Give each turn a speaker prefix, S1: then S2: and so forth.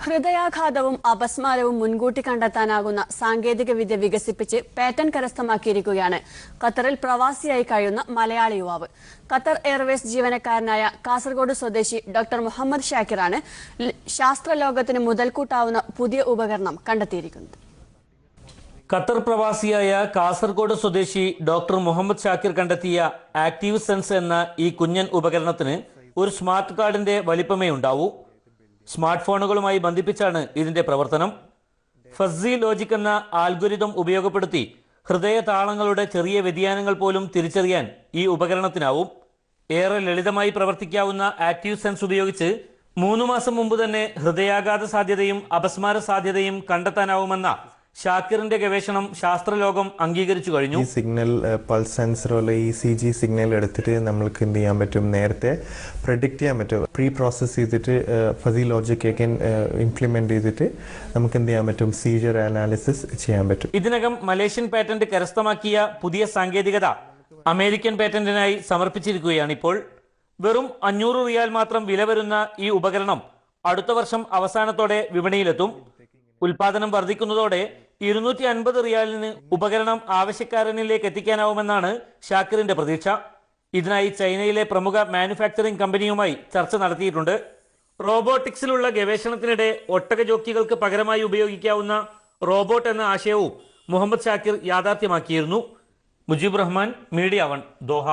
S1: ഹൃദയാഘാതവും അപസ്മാരവും മുൻകൂട്ടി കണ്ടെത്താനാകുന്ന സാങ്കേതികവിദ്യ വികസിപ്പിച്ച് പാറ്റന്റ് കരസ്ഥമാക്കിയിരിക്കുകയാണ് ഖത്തറിൽ പ്രവാസിയായി കഴിയുന്ന മലയാളി യുവാവ്. ഖത്തർ എയർവേസ് ജീവനക്കാരനായ കാസർഗോഡ് സ്വദേശി ഡോക്ടർ മുഹമ്മദ് ഷാക്കിറാണ് ശാസ്ത്രലോകത്തിന് മുതൽക്കൂട്ടാവുന്ന പുതിയ ഉപകരണം കണ്ടെത്തിയിരിക്കുന്നത്.
S2: ഖത്തർ പ്രവാസിയായ കാസർഗോഡ് സ്വദേശി ഡോക്ടർ മുഹമ്മദ് ഷാക്കിർ കണ്ടെത്തിയ ആക്റ്റീവ് സെൻസ് എന്ന ഈ കുഞ്ഞൻ ഉപകരണത്തിന് ഒരു സ്മാർട്ട് കാർഡിന്റെ വലിപ്പമേ ഉണ്ടാവൂ. സ്മാർട്ട് ഫോണുകളുമായി ബന്ധിപ്പിച്ചാണ് ഇതിന്റെ പ്രവർത്തനം. ഫസ്സി ലോജിക് എന്ന ആൽഗോരിതം ഉപയോഗപ്പെടുത്തി ഹൃദയ താളങ്ങളുടെ ചെറിയ വ്യതിയാനങ്ങൾ പോലും തിരിച്ചറിയാൻ ഈ ഉപകരണത്തിനാവും. ഏറെ ലളിതമായി പ്രവർത്തിക്കാവുന്ന ആക്റ്റീവ് സെൻസ് ഉപയോഗിച്ച് 3 മാസം മുമ്പ് തന്നെ ഹൃദയാഘാത സാധ്യതയും അപസ്മാര സാധ്യതയും കണ്ടെത്താനാവുമെന്ന ഷാക്കിറിന്റെ ഗവേഷണം ശാസ്ത്രലോകം അംഗീകരിച്ചു കഴിഞ്ഞു.
S3: ഈ സിഗ്നൽ പൾസ് സെൻസറുള്ള ECG സിഗ്നൽ എടുത്തിട്ട് നമ്മൾക്ക് എന്ത് ചെയ്യാൻ പറ്റും, നേരത്തെ പ്രെഡിക്റ്റ് ചെയ്യാൻ പറ്റും. പ്രീ പ്രോസസ് ചെയ്തിട്ട് ഫസി ലോജിക് ഒക്കെ ഇംപ്ലിമെന്റ് ചെയ്തിട്ട് നമുക്ക് എന്ത് ചെയ്യാൻ പറ്റും, സീജർ അനാലിസിസ് ചെയ്യാൻ പറ്റും.
S2: ഇതിനകം മലേഷ്യൻ പാറ്റന്റ് കരസ്ഥമാക്കിയ പുതിയ സാങ്കേതികത അമേരിക്കൻ പാറ്റന്റിനായി സമർപ്പിച്ചിരിക്കുകയാണ്. ഇപ്പോൾ വെറും 500 റിയാൽ മാത്രം വില വരുന്ന ഈ ഉപകരണം അടുത്ത വർഷം അവസാനത്തോടെ വിപണിയിലെത്തും. ഉൽപാദനം വർദ്ധിക്കുന്നതോടെ 250 റിയാലിന് ഉപകരണം ആവശ്യക്കാരനിലേക്ക് എത്തിക്കാനാവുമെന്നാണ് ഷാക്കിറിന്റെ പ്രതീക്ഷ. ഇതിനായി ചൈനയിലെ പ്രമുഖ മാനുഫാക്ചറിംഗ് കമ്പനിയുമായി ചർച്ച നടത്തിയിട്ടുണ്ട്. റോബോട്ടിക്സിലുള്ള ഗവേഷണത്തിനിടെ ഒട്ടക ജോക്കികൾക്ക് പകരമായി ഉപയോഗിക്കാവുന്ന റോബോട്ട് എന്ന ആശയവും മുഹമ്മദ് ഷാക്കിർ യാഥാർത്ഥ്യമാക്കിയിരുന്നു. Mujeeb Rahman, media 1, Doha.